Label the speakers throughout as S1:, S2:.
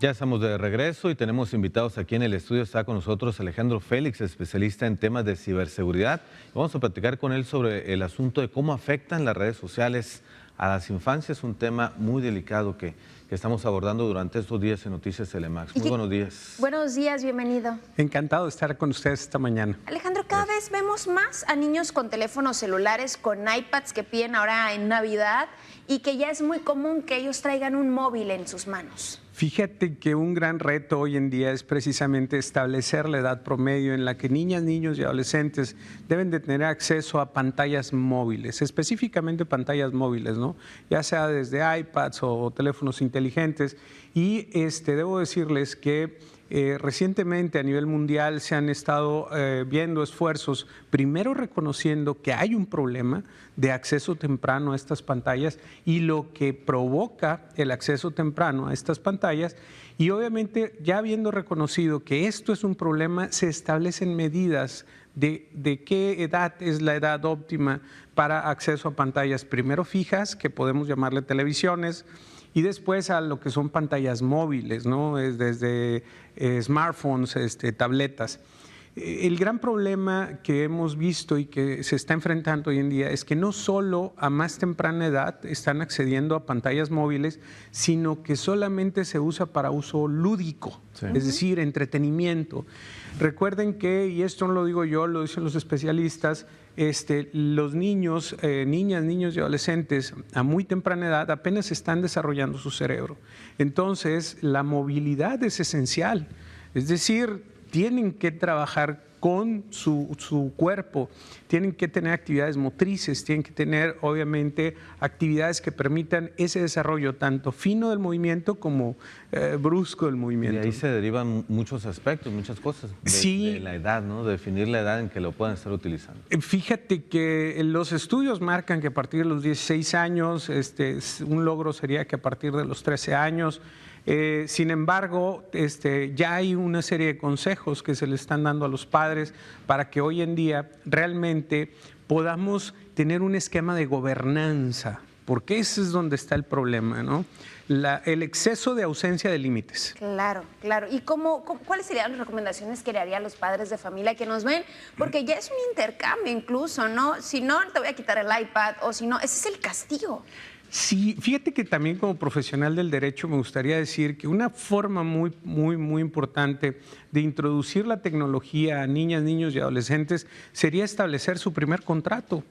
S1: Ya estamos de regreso y tenemos invitados aquí en el estudio. Está con nosotros Alejandro Félix, especialista en temas de ciberseguridad. Vamos a platicar con él sobre el asunto de cómo afectan las redes sociales a las infancias, un tema muy delicado que estamos abordando durante estos días en Noticias Telemax. Muy buenos días.
S2: Buenos días, bienvenido.
S3: Encantado de estar con ustedes esta mañana.
S2: Alejandro, cada vez vemos más a niños con teléfonos celulares, con iPads que piden ahora en Navidad y que ya es muy común que ellos traigan un móvil en sus manos.
S3: Fíjate que un gran reto hoy en día es precisamente establecer la edad promedio en la que niñas, niños y adolescentes deben de tener acceso a pantallas móviles, específicamente pantallas móviles, ¿no? Ya sea desde iPads o teléfonos inteligentes. Y debo decirles que recientemente a nivel mundial se han estado viendo esfuerzos, primero reconociendo que hay un problema de acceso temprano a estas pantallas y lo que provoca el acceso temprano a estas pantallas, y obviamente ya habiendo reconocido que esto es un problema, se establecen medidas de qué edad es la edad óptima para acceso a pantallas, primero fijas, que podemos llamarle televisiones, y después a lo que son pantallas móviles, ¿no? Desde smartphones, tabletas. El gran problema que hemos visto y que se está enfrentando hoy en día es que no solo a más temprana edad están accediendo a pantallas móviles, sino que solamente se usa para uso lúdico, sí, es decir, entretenimiento. Recuerden que, y esto no lo digo yo, lo dicen los especialistas, los niños, niñas, niños y adolescentes a muy temprana edad apenas están desarrollando su cerebro. Entonces, la movilidad es esencial, es decir, tienen que trabajar con su cuerpo, tienen que tener actividades motrices, tienen que tener obviamente actividades que permitan ese desarrollo tanto fino del movimiento como brusco del movimiento.
S1: Y ahí se derivan muchos aspectos, muchas cosas de la edad, ¿no? Definir la edad en que lo puedan estar utilizando.
S3: Fíjate que los estudios marcan que a partir de los 16 años, un logro sería que a partir de los 13 años, sin embargo, ya hay una serie de consejos que se le están dando a los padres para que hoy en día realmente podamos tener un esquema de gobernanza, porque ese es donde está el problema, ¿no? El exceso de ausencia de límites.
S2: Claro, claro. ¿Y cuáles serían las recomendaciones que le haría a los padres de familia que nos ven? Porque ya es un intercambio incluso, ¿no? Si no, te voy a quitar el iPad, o si no, ese es el castigo.
S3: Sí, fíjate que también como profesional del derecho me gustaría decir que una forma muy importante de introducir la tecnología a niñas, niños y adolescentes sería establecer su primer contrato.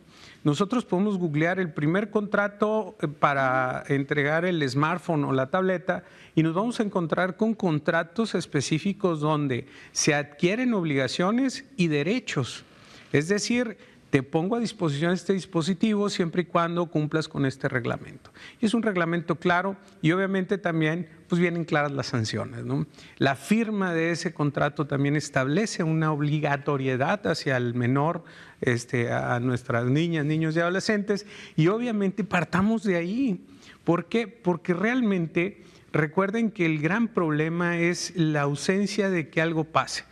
S3: Nosotros podemos googlear el primer contrato para entregar el smartphone o la tableta y nos vamos a encontrar con contratos específicos donde se adquieren obligaciones y derechos. Es decir, te pongo a disposición este dispositivo siempre y cuando cumplas con este reglamento. Y es un reglamento claro y obviamente también pues vienen claras las sanciones, ¿no? La firma de ese contrato también establece una obligatoriedad hacia el menor, a nuestras niñas, niños y adolescentes, y obviamente partamos de ahí. ¿Por qué? Porque realmente recuerden que el gran problema es la ausencia de que algo pase.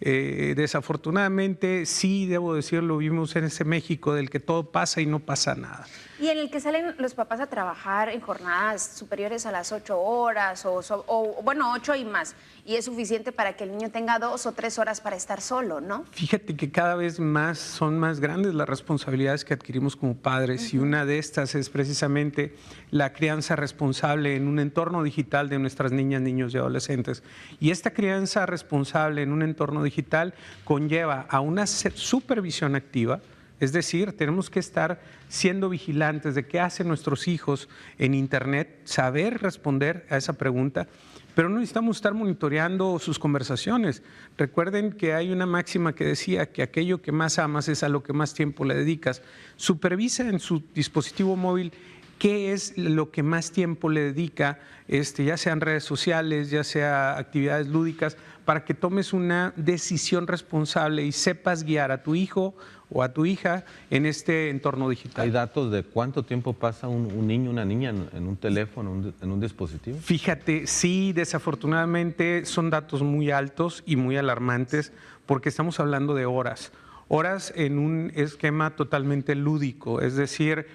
S3: Desafortunadamente, sí, debo decirlo, vivimos en ese México del que todo pasa y no pasa nada.
S2: Y en el que salen los papás a trabajar en jornadas superiores a las 8 horas o bueno, 8 y más. Y es suficiente para que el niño tenga 2 o 3 horas para estar solo, ¿no?
S3: Fíjate que cada vez más son más grandes las responsabilidades que adquirimos como padres y una de estas es precisamente la crianza responsable en un entorno digital de nuestras niñas, niños y adolescentes. Y esta crianza responsable en un entorno digital conlleva a una supervisión activa. Es decir, tenemos que estar siendo vigilantes de qué hacen nuestros hijos en Internet, saber responder a esa pregunta, pero no necesitamos estar monitoreando sus conversaciones. Recuerden que hay una máxima que decía que aquello que más amas es a lo que más tiempo le dedicas. Supervisa en su dispositivo móvil qué es lo que más tiempo le dedica, ya sean redes sociales, ya sea actividades lúdicas, para que tomes una decisión responsable y sepas guiar a tu hijo o a tu hija en este entorno digital.
S1: ¿Hay datos de cuánto tiempo pasa un niño, una niña en un teléfono, en un dispositivo?
S3: Fíjate, sí, desafortunadamente son datos muy altos y muy alarmantes porque estamos hablando de horas. horas en un esquema totalmente lúdico, es decir,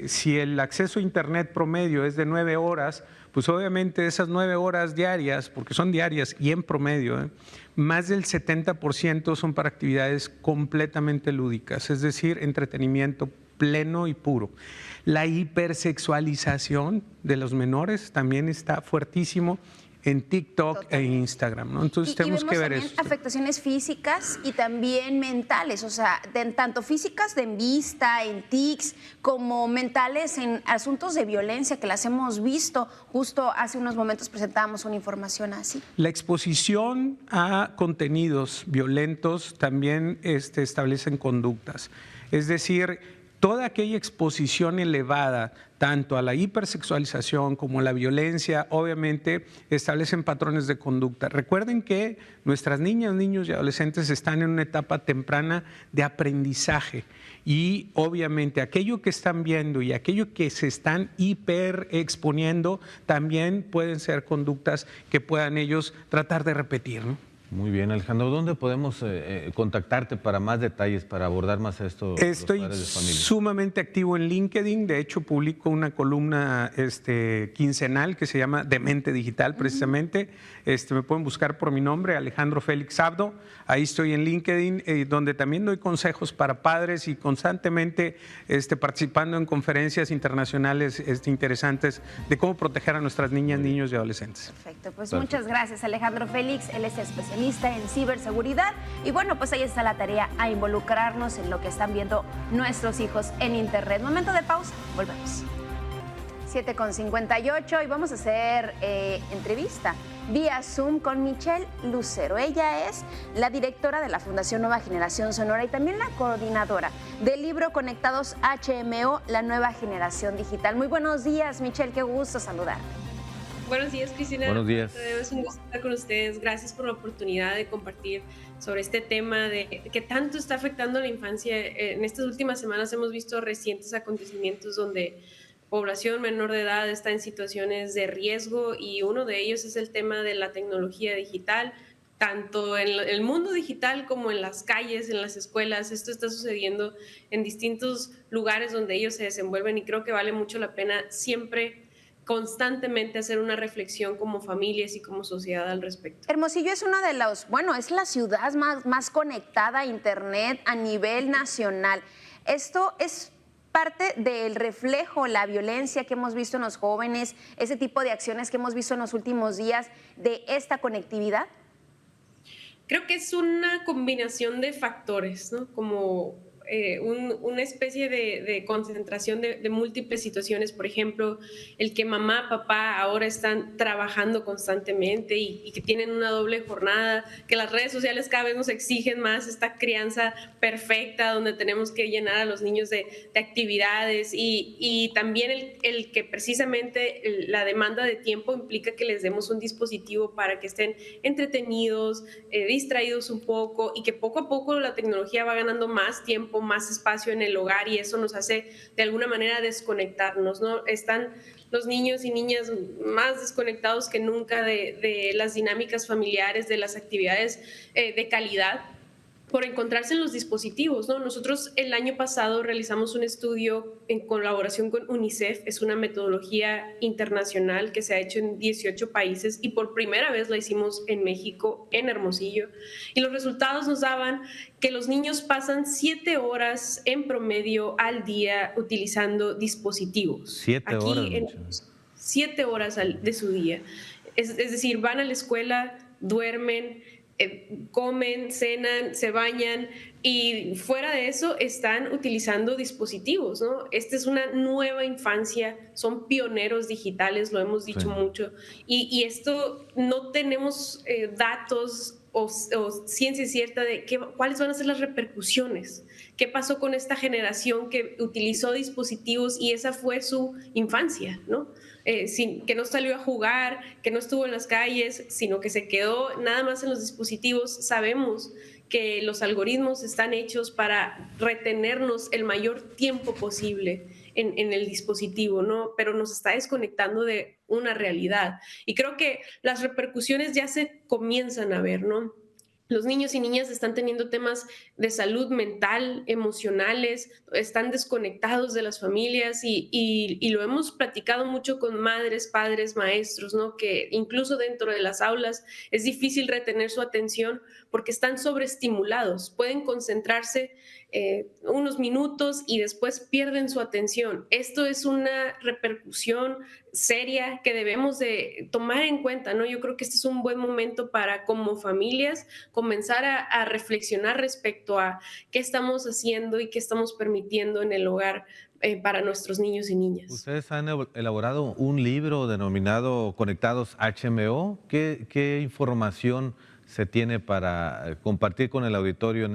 S3: si el acceso a Internet promedio es de 9 horas, pues obviamente esas 9 horas diarias, porque son diarias y en promedio, más del 70% son para actividades completamente lúdicas, es decir, entretenimiento pleno y puro. La hipersexualización de los menores también está fuertísimo en TikTok e Instagram, ¿no? Entonces tenemos que ver eso.
S2: Afectaciones físicas y también mentales, o sea, tanto físicas en vista, en tics, como mentales en asuntos de violencia que las hemos visto. Justo hace unos momentos presentábamos una información así.
S3: La exposición a contenidos violentos también establecen conductas, es decir, toda aquella exposición elevada, tanto a la hipersexualización como a la violencia, obviamente establecen patrones de conducta. Recuerden que nuestras niñas, niños y adolescentes están en una etapa temprana de aprendizaje y obviamente aquello que están viendo y aquello que se están hiperexponiendo también pueden ser conductas que puedan ellos tratar de repetir, ¿no?
S1: Muy bien, Alejandro. ¿Dónde podemos contactarte para más detalles, para abordar más esto?
S3: Estoy
S1: los padres de familia?
S3: sumamente activo en LinkedIn. De hecho, publico una columna quincenal que se llama Demente Digital, precisamente. Me pueden buscar por mi nombre, Alejandro Félix Abdo. Ahí estoy en LinkedIn, donde también doy consejos para padres y constantemente participando en conferencias internacionales interesantes de cómo proteger a nuestras niñas, niños y adolescentes.
S2: Perfecto, pues muchas gracias, Alejandro Félix. Él es especialista en ciberseguridad y bueno, pues ahí está la tarea, a involucrarnos en lo que están viendo nuestros hijos en Internet. Momento de pausa, volvemos. 7:58 y vamos a hacer entrevista vía Zoom con Michelle Lucero. Ella es la directora de la Fundación Nueva Generación Sonora y también la coordinadora del libro Conectados HMO, la nueva generación digital. Muy buenos días, Michelle, qué gusto saludarte.
S4: Buenos días, Cristina.
S1: Buenos días.
S4: Es un gusto estar con ustedes. Gracias por la oportunidad de compartir sobre este tema de que tanto está afectando a la infancia. En estas últimas semanas hemos visto recientes acontecimientos donde población menor de edad está en situaciones de riesgo y uno de ellos es el tema de la tecnología digital, tanto en el mundo digital como en las calles, en las escuelas. Esto está sucediendo en distintos lugares donde ellos se desenvuelven y creo que vale mucho la pena siempre constantemente hacer una reflexión como familias y como sociedad al respecto.
S2: Hermosillo es una de los, es la ciudad más conectada a Internet a nivel nacional. Esto es parte del reflejo, la violencia que hemos visto en los jóvenes, ese tipo de acciones que hemos visto en los últimos días de esta conectividad.
S4: Creo que es una combinación de factores, ¿no? Como una especie de concentración de múltiples situaciones. Por ejemplo, el que mamá, papá ahora están trabajando constantemente y que tienen una doble jornada, que las redes sociales cada vez nos exigen más esta crianza perfecta donde tenemos que llenar a los niños de actividades y también el que precisamente la demanda de tiempo implica que les demos un dispositivo para que estén entretenidos, distraídos un poco y que poco a poco la tecnología va ganando más tiempo, más espacio en el hogar y eso nos hace de alguna manera desconectarnos, ¿no? Están los niños y niñas más desconectados que nunca de las dinámicas familiares, de las actividades de calidad por encontrarse en los dispositivos, ¿no? Nosotros el año pasado realizamos un estudio en colaboración con UNICEF, es una metodología internacional que se ha hecho en 18 países y por primera vez la hicimos en México, en Hermosillo, y los resultados nos daban que los niños pasan 7 horas en promedio al día utilizando dispositivos.
S1: 7 horas.
S4: 7 horas de su día. Es decir, van a la escuela, duermen, comen, cenan, se bañan y fuera de eso están utilizando dispositivos, ¿no? Esta es una nueva infancia, son pioneros digitales, lo hemos dicho mucho, y esto no tenemos datos o ciencia cierta de cuáles van a ser las repercusiones. ¿Qué pasó con esta generación que utilizó dispositivos y esa fue su infancia, ¿no? Que no salió a jugar, que no estuvo en las calles, sino que se quedó nada más en los dispositivos? Sabemos que los algoritmos están hechos para retenernos el mayor tiempo posible en el dispositivo, ¿no? Pero nos está desconectando de una realidad. Y creo que las repercusiones ya se comienzan a ver, ¿no? Los niños y niñas están teniendo temas de salud mental, emocionales, están desconectados de las familias y lo hemos platicado mucho con madres, padres, maestros, ¿no? Que incluso dentro de las aulas es difícil retener su atención porque están sobreestimulados, pueden concentrarse unos minutos y después pierden su atención. Esto es una repercusión seria que debemos de tomar en cuenta, ¿no? Yo creo que este es un buen momento para, como familias, comenzar a reflexionar respecto a qué estamos haciendo y qué estamos permitiendo en el hogar para nuestros niños y niñas.
S1: Ustedes han elaborado un libro denominado Conectados HMO. ¿Qué información se tiene para compartir con el auditorio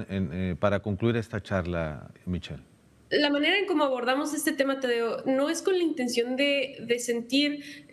S1: para concluir esta charla, Michelle?
S4: La manera en cómo abordamos este tema, Tadeo, no es con la intención de sentir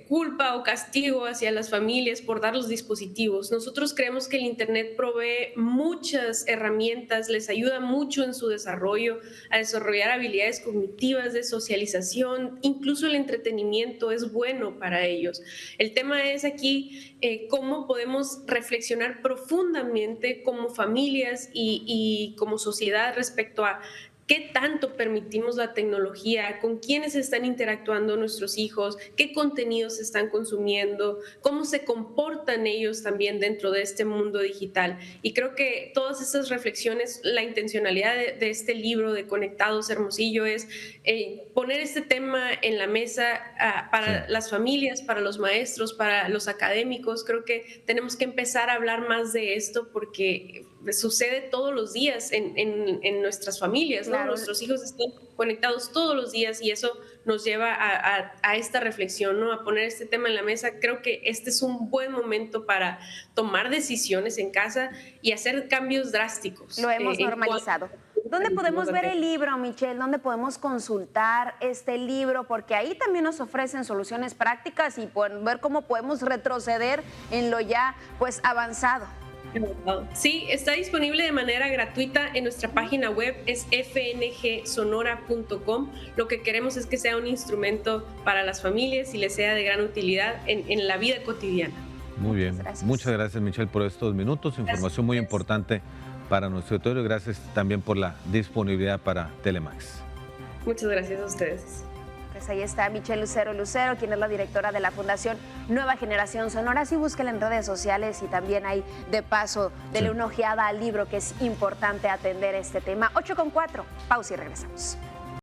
S4: culpa o castigo hacia las familias por dar los dispositivos. Nosotros creemos que el Internet provee muchas herramientas, les ayuda mucho en su desarrollo, a desarrollar habilidades cognitivas de socialización, incluso el entretenimiento es bueno para ellos. El tema es aquí cómo podemos reflexionar profundamente como familias y como sociedad respecto a ¿qué tanto permitimos la tecnología? ¿Con quiénes están interactuando nuestros hijos? ¿Qué contenidos están consumiendo? ¿Cómo se comportan ellos también dentro de este mundo digital? Y creo que todas estas reflexiones, la intencionalidad de este libro de Conectados Hermosillo es poner este tema en la mesa para las familias, para los maestros, para los académicos. Creo que tenemos que empezar a hablar más de esto porque sucede todos los días en nuestras familias, ¿no? Claro. Nuestros hijos están conectados todos los días y eso nos lleva a esta reflexión, ¿no? A poner este tema en la mesa. Creo que este es un buen momento para tomar decisiones en casa y hacer cambios drásticos.
S2: Lo hemos normalizado. ¿Dónde podemos ver el libro, Michelle? ¿Dónde podemos consultar este libro? Porque ahí también nos ofrecen soluciones prácticas y ver cómo podemos retroceder en lo ya pues avanzado.
S4: Sí, está disponible de manera gratuita en nuestra página web, es fngsonora.com. Lo que queremos es que sea un instrumento para las familias y les sea de gran utilidad en la vida cotidiana.
S1: Muy bien. Muchas gracias, Michelle, por estos minutos. Información muy importante para nuestro auditorio. Gracias también por la disponibilidad para Telemax.
S4: Muchas gracias a ustedes.
S2: Pues ahí está Michelle Lucero, quien es la directora de la Fundación Nueva Generación Sonora. Sí, búsquela en redes sociales y también ahí de paso dele una ojeada al libro, que es importante atender este tema. 8:04, pausa y regresamos.